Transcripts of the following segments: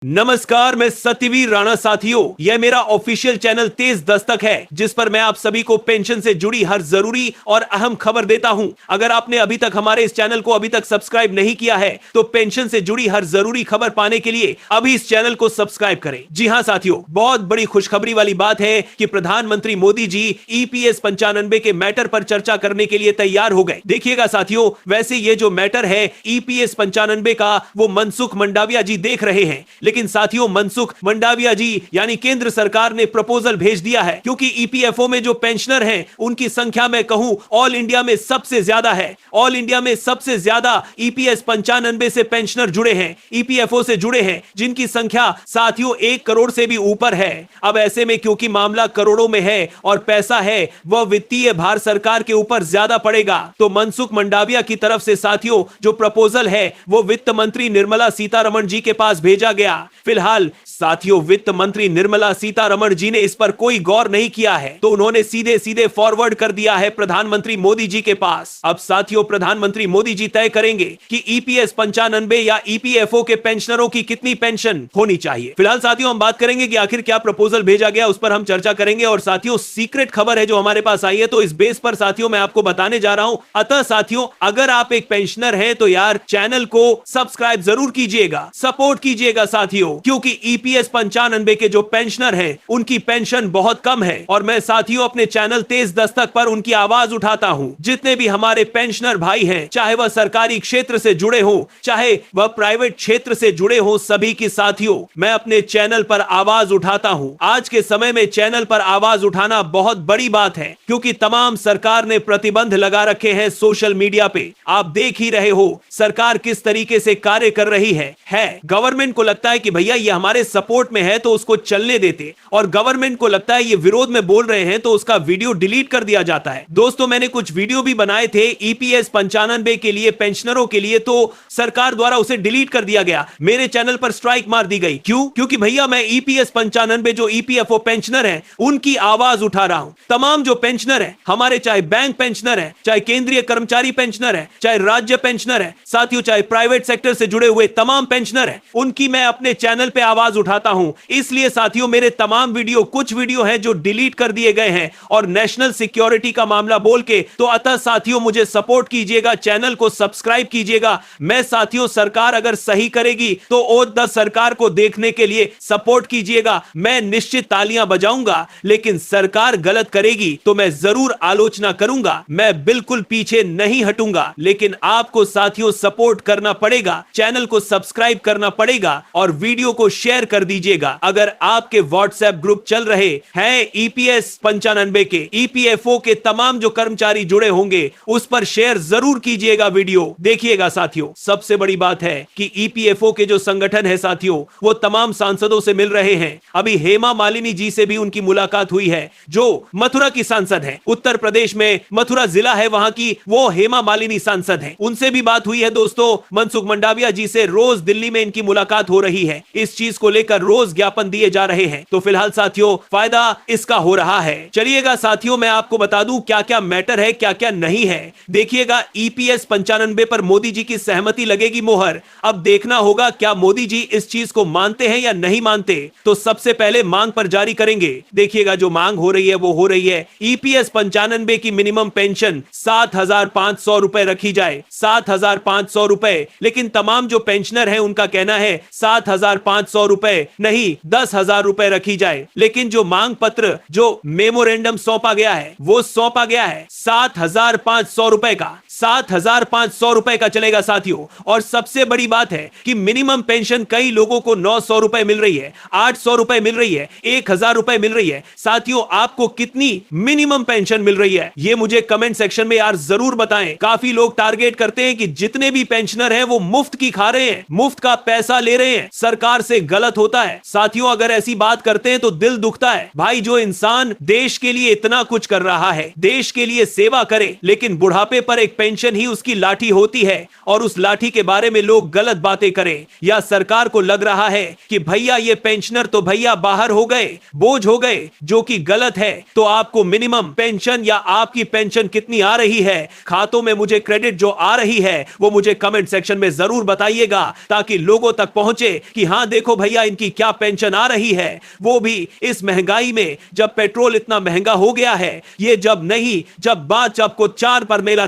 नमस्कार, मैं सत्यवीर राणा। साथियों, यह मेरा ऑफिशियल चैनल तेज दस्तक है, जिस पर मैं आप सभी को पेंशन से जुड़ी हर जरूरी और अहम खबर देता हूं। अगर आपने अभी तक हमारे इस चैनल को अभी तक सब्सक्राइब नहीं किया है तो पेंशन से जुड़ी हर जरूरी खबर पाने के लिए अभी इस चैनल को सब्सक्राइब करें। जी हां साथियों, बहुत बड़ी खुशखबरी वाली बात है कि प्रधानमंत्री मोदी जी ईपीएस 95 के मैटर पर चर्चा करने के लिए तैयार हो गए। देखिएगा साथियों, वैसे ये जो मैटर है ईपीएस 95 का, वो मनसुख मंडाविया जी देख रहे हैं, लेकिन साथियों मनसुख मंडाविया जी यानी केंद्र सरकार ने प्रपोजल भेज दिया है, क्योंकि ईपीएफओ में जो पेंशनर हैं उनकी संख्या मैं कहूं ऑल इंडिया में सबसे ज्यादा है। ऑल इंडिया में सबसे ज्यादा ईपीएस 95 से पेंशनर जुड़े हैं, ईपीएफओ से जुड़े हैं, जिनकी संख्या साथियों 1 करोड़ से भी ऊपर है। अब ऐसे में क्योंकि मामला करोड़ों में है और पैसा है वह वित्तीय भार सरकार के ऊपर ज्यादा पड़ेगा, तो मनसुख मंडाविया की तरफ से साथियों जो प्रपोजल है वो वित्त मंत्री निर्मला सीतारमण जी के पास भेजा गया। फिलहाल साथियों वित्त मंत्री निर्मला सीतारमण जी ने इस पर कोई गौर नहीं किया है, तो उन्होंने सीधे सीधे फॉरवर्ड कर दिया है प्रधानमंत्री मोदी जी के पास। अब साथियों प्रधानमंत्री मोदी जी तय करेंगे कि ईपीएस 95 या ईपीएफओ के पेंशनरों की कितनी पेंशन होनी चाहिए। फिलहाल साथियों हम बात करेंगे कि आखिर क्या प्रपोजल भेजा गया, उस पर हम चर्चा करेंगे। और साथियों सीक्रेट खबर है जो हमारे पास आई है, तो इस बेस पर साथियों मैं आपको बताने जा रहा हूं। अतः साथियों अगर आप एक पेंशनर हैं तो यार चैनल को सब्सक्राइब जरूर कीजिएगा, सपोर्ट कीजिएगा साथियों, क्योंकि ईपीएस 95 के जो पेंशनर हैं उनकी पेंशन बहुत कम है। और मैं साथियों अपने चैनल तेज दस्तक पर उनकी आवाज उठाता हूं। जितने भी हमारे पेंशनर भाई हैं, चाहे वह सरकारी क्षेत्र से जुड़े हो चाहे वह प्राइवेट क्षेत्र से जुड़े हो, सभी की साथियों मैं अपने चैनल पर आवाज उठाता हूं। आज के समय में चैनल पर आवाज उठाना बहुत बड़ी बात है, क्योंकि तमाम सरकार ने प्रतिबंध लगा रखे हैं सोशल मीडिया पे। आप देख ही रहे हो सरकार किस तरीके से कार्य कर रही है। गवर्नमेंट को लगता है कि भैया ये हमारे सपोर्ट में है तो उसको चलने देते, और गवर्नमेंट को लगता है ये विरोध में बोल रहे हैं तो उसका वीडियो डिलीट कर दिया जाता है। दोस्तों मैंने कुछ वीडियो भी बनाए थे ईपीएस 95 के लिए, पेंशनरों के लिए, तो सरकार द्वारा उसे डिलीट कर दिया गया, मेरे चैनल पर स्ट्राइक मार दी गई। क्यों? क्योंकि भैया मैं ईपीएस 95 जो ईपीएफओ पेंशनर है उनकी आवाज उठा रहा हूं। तमाम जो पेंशनर है हमारे, चाहे बैंक पेंशनर है, चाहे केंद्रीय कर्मचारी पेंशनर है, चाहे राज्य पेंशनर है, साथियों चाहे प्राइवेट सेक्टर से जुड़े हुए तमाम पेंशनर है, उनकी मैं अपने चैनल पे आवाज उठाता हूं। इसलिए साथियों मेरे तमाम वीडियो, कुछ वीडियो हैं जो डिलीट कर दिए गए हैं और नेशनल सिक्योरिटी का मामला बोल के, तो अतः साथियों मुझे सपोर्ट कीजिएगा, चैनल को सब्सक्राइब कीजिएगा। मैं साथियों सरकार अगर सही करेगी तो ओ द सरकार को देखने के लिए सपोर्ट कीजिएगा। मैं निश्चित तालियां बजाऊंगा, लेकिन सरकार गलत करेगी तो मैं जरूर आलोचना करूंगा, मैं बिल्कुल पीछे नहीं हटूंगा। लेकिन आपको साथियों सपोर्ट करना पड़ेगा, चैनल को सब्सक्राइब करना पड़ेगा और वीडियो को शेयर कर दीजिएगा। अगर आपके व्हाट्सएप ग्रुप चल रहे हैं ईपीएस 95 के, ईपीएफओ के तमाम जो कर्मचारी जुड़े होंगे उस पर शेयर जरूर कीजिएगा वीडियो। देखिएगा साथियों सबसे बड़ी बात है कि ईपीएफओ के जो संगठन है साथियों वो तमाम सांसदों से मिल रहे हैं। अभी हेमा मालिनी जी से भी उनकी मुलाकात हुई है, जो मथुरा की सांसद है, उत्तर प्रदेश में मथुरा जिला है वहां की, वो हेमा मालिनी सांसद है, उनसे भी बात हुई है। दोस्तों मनसुख मंडाविया जी से रोज दिल्ली में इनकी मुलाकात हो रही है, इस चीज को लेकर रोज ज्ञापन दिए जा रहे हैं। तो फिलहाल साथियों फायदा इसका हो रहा है। चलिएगा साथियों मैं आपको बता दूं क्या क्या मैटर है, क्या क्या नहीं है। देखिएगा ईपीएस 95 पर मोदी जी की सहमति लगेगी मोहर। अब देखना होगा क्या मोदी जी इस चीज को मानते हैं या नहीं मानते। तो सबसे पहले मांग पर जारी करेंगे। देखिएगा जो मांग हो रही है वो हो रही है ईपीएस 95 की मिनिमम पेंशन 7,500 रुपए रखी जाए, 7,500 रुपए। लेकिन तमाम जो पेंशनर है उनका कहना है 7,500 रुपए नहीं 10,000 रुपए रखी जाए। लेकिन जो मांग पत्र, जो मेमोरेंडम सौंपा गया है वो सौंपा गया है 7,500 रुपए का, 7,500 रुपए का चलेगा साथियों। और सबसे बड़ी बात है कि मिनिमम पेंशन कई लोगों को 900 रुपए मिल रही है, 800 रुपए मिल रही है, 1,000 रुपए मिल रही है। साथियों आपको कितनी मिनिमम पेंशन मिल रही है ये मुझे कमेंट सेक्शन में यार जरूर बताएं। काफी लोग टारगेट करते हैं कि जितने भी पेंशनर हैं वो मुफ्त की खा रहे हैं, मुफ्त का पैसा ले रहे हैं, सरकार से गलत होता है। साथियों अगर ऐसी बात करते हैं तो दिल दुखता है। भाई जो इंसान देश के लिए इतना कुछ कर रहा है, देश के लिए सेवा करे, लेकिन बुढ़ापे पर एक पेंशन ही उसकी लाठी होती है और उस लाठी के बारे में लोग गलत बातें करें, या सरकार को लग रहा है कि भैया ये पेंशनर तो भैया बाहर हो गए, बोझ हो गए, जो कि गलत है। तो आपको मिनिमम पेंशन या आपकी पेंशन कितनी आ रही है, खातों में मुझे क्रेडिट जो आ रही है वो मुझे कमेंट सेक्शन में जरूर बताइएगा, ताकि लोगों तक पहुंचे कि हाँ देखो भैया इनकी क्या पेंशन आ रही है, वो भी इस महंगाई में, जब पेट्रोल इतना महंगा हो गया है। ये जब नहीं, जब बात आपको चार पर मेला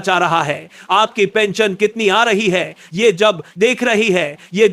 चाह रहा है, आपकी पेंशन कितनी आ रही है ये जब देख रही है, ये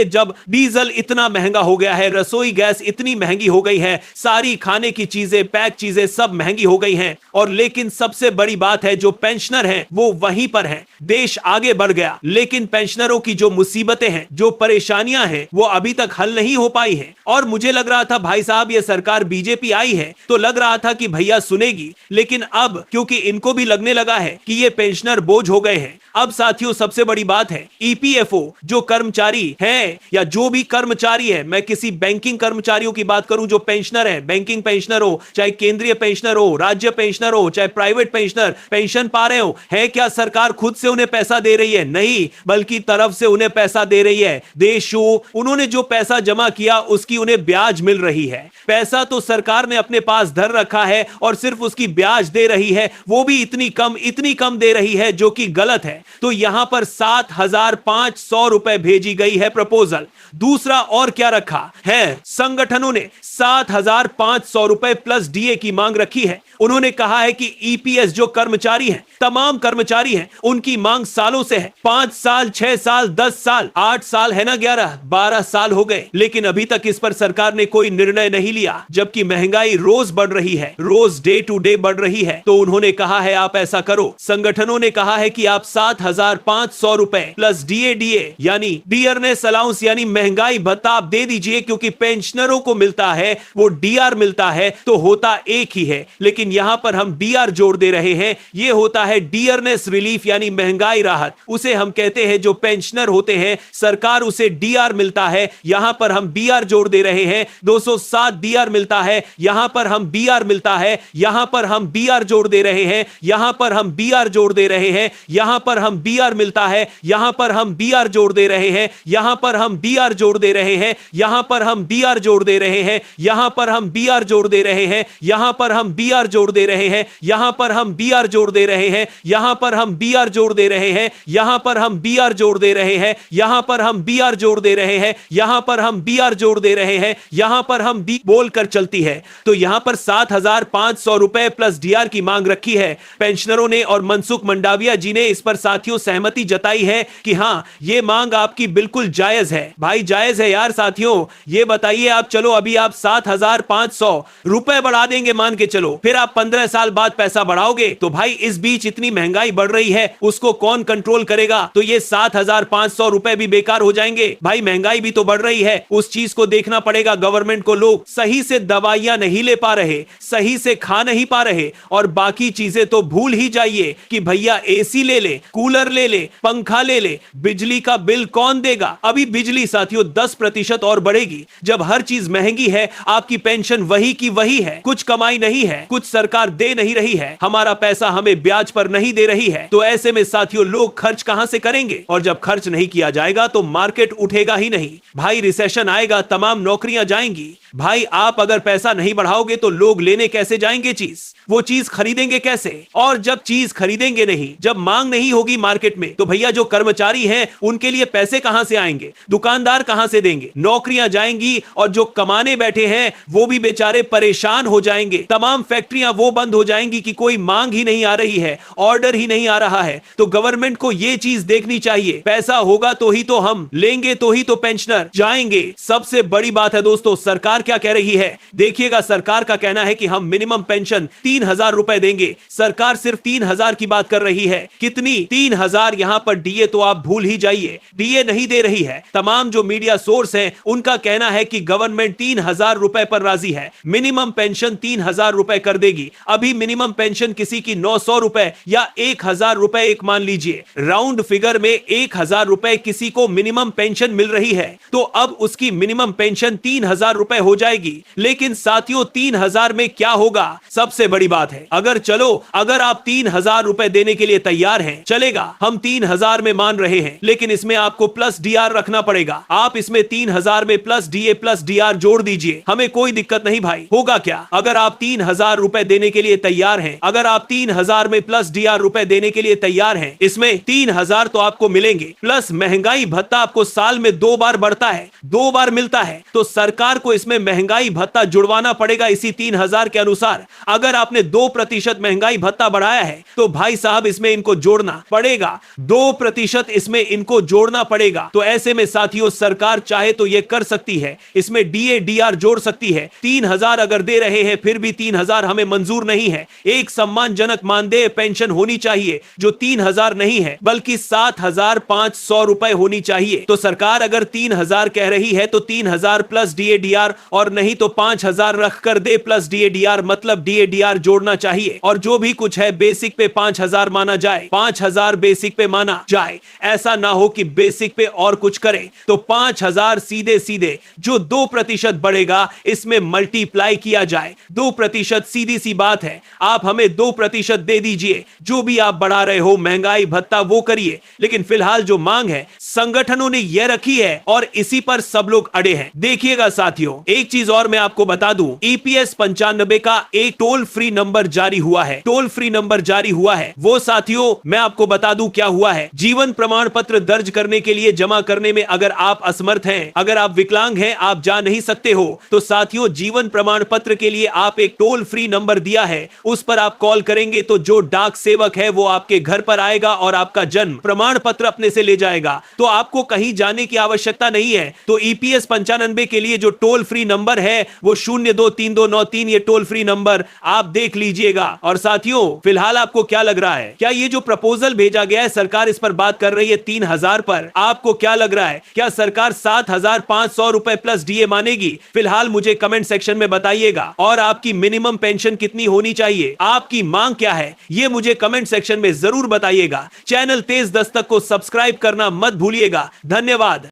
जब डीजल इतना महंगा हो गया है, रसोई गैस इतनी महंगी हो गई है, सारी खाने की चीजें, पैक चीजें सब महंगी हो गई हैं। और लेकिन सबसे बड़ी बात है, जो पेंशनर हैं वो वहीं पर हैं। देश आगे बढ़ गया, लेकिन पेंशनरों की जो मुसीबतें हैं, जो परेशानियां हैं, वो अभी तक हल नहीं हो पाई हैं। और मुझे लग रहा था भाई साहब ये सरकार बीजेपी आई है तो लग रहा था कि भैया सुनेगी, लेकिन अब क्योंकि इनको भी लगने लगा है कि ये पेंशनर बोझ हो गए हैं। अब साथियों सबसे बड़ी बात है, ईपीएफओ जो कर्मचारी है या जो भी कर्मचारी है, मैं किसी बैंकिंग कर्मचारियों की बात करूं जो पेंशनर है, बैंकिंग पेंशनर हो, चाहे केंद्रीय पेंशनर हो, राज्य पेंशनर हो, चाहे प्राइवेट पेंशनर पेंशन पा रहे हो, है क्या सरकार खुद से उन्हें पैसा दे रही है? नहीं, बल्कि तरफ से उन्हें पैसा दे रही है। देश उन्होंने जो पैसा जमा किया उसकी उन्हें ब्याज मिल रही है। पैसा तो सरकार ने अपने पास धर रखा है और सिर्फ उसकी ब्याज दे रही है, वो भी इतनी कम दे रही है, जो कि गलत है। तो यहां पर 7,500 रुपए भेजी गई है प्रपोजल। दूसरा और क्या रखा है, संगठनों ने 7,500 रुपए प्लस डीए की मांग रखी है। उन्होंने कहा है कि ईपीएस जो कर्मचारी हैं, तमाम कर्मचारी हैं, उनकी मांग सालों से है। 5 साल, 6 साल, 10 साल, 8 साल है ना, 11, 12 साल हो गए, लेकिन अभी तक इस पर सरकार ने कोई निर्णय नहीं लिया, जबकि महंगाई रोज बढ़ रही है, रोज डे टू डे बढ़ रही है। तो उन्होंने कहा है आप ऐसा करो, संगठनों ने कहा है कि आप 7,500 रुपए प्लस डीए यानी डियरनेस अलाउंस यानी महंगाई भत्ता आप दे दीजिए, क्योंकि पेंशनरों को मिलता है वो डीआर मिलता है तो होता एक ही है, लेकिन यहां पर हम डीआर जोड़ दे रहे हैं। ये होता है डियरनेस रिलीफ यानी महंगाई राहत, उसे हम कहते हैं। जो पेंशनर होते हैं सरकार उसे डीआर मिलता है, यहां पर हम बीआर जोड़ दे रहे हैं। 207 डीआर मिलता है, यहां पर हम बीआर मिलता है, यहां पर हम बीआर जोड़ दे रहे हैं, यहां पर हम बीआर जोड़ दे रहे हैं, यहां पर हम बीआर मिलता है, यहां पर हम बीआर जोड़ दे रहे हैं, यहां पर हम बीआर जोड़ दे रहे हैं, यहां पर हम बीआर जोड़ दे रहे हैं, यहां पर हम बीआर जोड़ दे रहे हैं, यहां पर हम बीआर जोड़ दे रहे हैं, यहां पर हम बीआर जोड़ दे रहे हैं, यहां पर हम बीआर जोड़ दे रहे हैं, यहां पर हम बीआर जोड़ दे रहे हैं, यहां पर हम बीआर जोड़ दे रहे हैं, यहां पर हम बीआर जोड़ दे रहे हैं, यहां पर हम बी बोलकर चलती है। तो यहां पर 7,500 रुपए प्लस डीआर की मांग रखी है पेंशनरों ने, और मनसुख मंडाविया जी ने इस पर साथियों सहमति जताई है कि हां ये मांग आपकी बिल्कुल जायज है। भाई जायज है यार साथियों, ये बताइए आप, चलो अभी आप 7,500 रुपए बढ़ा देंगे मान के चलो, फिर आप 15 साल बाद पैसा बढ़ाओगे, तो भाई इस बीच इतनी महंगाई बढ़ रही है उसको कौन कंट्रोल करेगा? तो ये 7,500 रुपए भी बेकार हो जाएंगे। भाई महंगाई भी तो बढ़ रही है, उस चीज को देखना पड़ेगा गवर्नमेंट को। लोग सही से दवाइयां नहीं ले पा रहे, सही से खा नहीं पा रहे, और बाकी चीजें तो भूल ही जाइए कि भैया एसी ले ले, कूलर ले ले, पंखा ले ले, बिजली का बिल कौन देगा? अभी बिजली साथियों 10% और बढ़ेगी। जब हर चीज महंगी है, आपकी पेंशन वही की वही है, कुछ कमाई नहीं है, कुछ सरकार दे नहीं रही है, हमारा पैसा हमें ब्याज पर नहीं दे रही है, तो ऐसे में साथियों लोग खर्च कहां से करेंगे? और जब खर्च नहीं किया जाएगा तो मार्केट उठेगा ही नहीं। भाई रिसेशन आएगा, तमाम नौकरियां जाएंगी। भाई आप अगर पैसा नहीं बढ़ाओगे तो लोग लेने कैसे जाएंगे चीज? वो चीज खरीदेंगे कैसे? और जब चीज खरीदेंगे नहीं, जब मांग नहीं होगी मार्केट में, तो भैया जो कर्मचारी हैं उनके लिए पैसे कहां से आएंगे? दुकानदार कहां से देंगे? नौकरियां जाएंगी, और जो कमाने बैठे हैं वो भी बेचारे परेशान हो जाएंगे। तमाम फैक्ट्रियां वो बंद हो जाएंगी कि कोई मांग ही नहीं आ रही है, ऑर्डर ही नहीं आ रहा है। तो गवर्नमेंट को ये चीज देखनी चाहिए, पैसा होगा तो ही तो हम लेंगे, तो ही तो पेंशनर जाएंगे। सबसे बड़ी बात है दोस्तों, सरकार क्या कह रही है देखिएगा। सरकार का कहना है कि हम मिनिमम पेंशन 3,000 रुपए देंगे। सरकार सिर्फ 3,000 की बात कर रही है। कितनी? 3,000। यहां पर डीए तो आप भूल ही जाइए, डीए नहीं दे रही है। तमाम जो मीडिया सोर्स हैं उनका कहना है कि गवर्नमेंट 3,000 रुपए पर राजी है, मिनिमम पेंशन 3,000 रुपए कर देगी। अभी मिनिमम पेंशन किसी की 900 रुपए या 1,000 रुपए, एक मान लीजिए राउंड फिगर में 1,000 रुपए किसी को मिनिमम पेंशन मिल रही है, तो अब उसकी मिनिमम पेंशन 3,000 रुपए हो जाएगी। लेकिन साथियों 3,000 में क्या होगा? सबसे बड़ी बात है, अगर आप 3,000 रुपए देने के लिए तैयार हैं, चलेगा, हम 3,000 में मान रहे हैं, लेकिन इसमें आपको प्लस डीआर रखना पड़ेगा। आप इसमें 3,000 में प्लस डीए प्लस डीआर जोड़ दीजिए, हमें कोई दिक्कत नहीं भाई। होगा क्या? अगर आप 3,000 रुपए देने के लिए तैयार हैं, अगर आप 3,000 में प्लस डीआर रुपए देने के लिए तैयार हैं, इसमें 3,000 तो आपको मिलेंगे, प्लस महंगाई भत्ता आपको साल में 2 बार बढ़ता है, 2 बार मिलता है, तो सरकार को इसमें महंगाई भत्ता जुड़वाना पड़ेगा इसी 3000 के अनुसार। अगर आपने 2% महंगाई भत्ता बढ़ाया है तो भाई साहब इसमें इनको जोड़ना पड़ेगा, 2% इसमें इनको जोड़ना पड़ेगा। तो ऐसे में साथियों सरकार चाहे तो यह कर सकती है, इसमें DADR जोड़ सकती है। 3000 अगर दे रहे हैं फिर भी 3000 हमें मंजूर नहीं है। एक सम्मानजनक मानदेय पेंशन होनी चाहिए जो 3000 नहीं है बल्कि 7500 रुपए होनी चाहिए। तो सरकार अगर 3000 कह रही है तो 3000 प्लस DADR, और नहीं तो 5000 रख कर दे प्लस DADR, मतलब DADR जोड़ना चाहिए। और जो भी कुछ है बेसिक पे 5000 माना जाए, 5000 बेसिक पे माना जाए। ऐसा ना हो कि बेसिक पे और कुछ करे। तो 5000 सीधे सीधे जो 2% बढ़ेगा इसमें मल्टीप्लाई किया जाए। 2% सीधी सी बात है, आप हमें 2% दे दीजिए। जो भी आप बढ़ा रहे हो महंगाई भत्ता वो करिए, लेकिन फिलहाल जो मांग है संगठनों ने यह रखी है और इसी पर सब लोग अड़े हैं। देखिएगा साथियों, एक चीज और मैं आपको बता दूं, EPS 95 का एक टोल फ्री नंबर जारी हुआ है। टोल फ्री नंबर जारी हुआ है वो साथियों मैं आपको बता दूं क्या हुआ है। जीवन प्रमाण पत्र दर्ज करने के लिए जमा करने में अगर आप असमर्थ हैं, अगर आप विकलांग हैं, आप जा नहीं सकते हो, तो साथियों जीवन प्रमाण पत्र के लिए आप एक टोल फ्री नंबर दिया है, उस पर आप कॉल करेंगे तो जो डाक सेवक है वो आपके घर पर आएगा और आपका जन्म प्रमाण पत्र अपने से ले जाएगा। तो आपको कहीं जाने की आवश्यकता नहीं है। तो EPS 95 के लिए जो टोल फ्री नंबर है वो 023293, ये टोल फ्री नंबर आप देख लीजिएगा। और साथियों फिलहाल आपको क्या लग रहा है, क्या ये जो प्रपोजल भेजा गया है सरकार इस पर बात कर रही है 3000 पर, आपको क्या लग रहा है, क्या सरकार 7500 रुपए प्लस DA मानेगी? फिलहाल मुझे कमेंट सेक्शन में बताइएगा। और आपकी मिनिमम पेंशन कितनी होनी चाहिए, आपकी मांग क्या है, ये मुझे कमेंट सेक्शन में जरूर बताइएगा। चैनल तेज दस्तक को सब्सक्राइब करना मत भूलिएगा। धन्यवाद।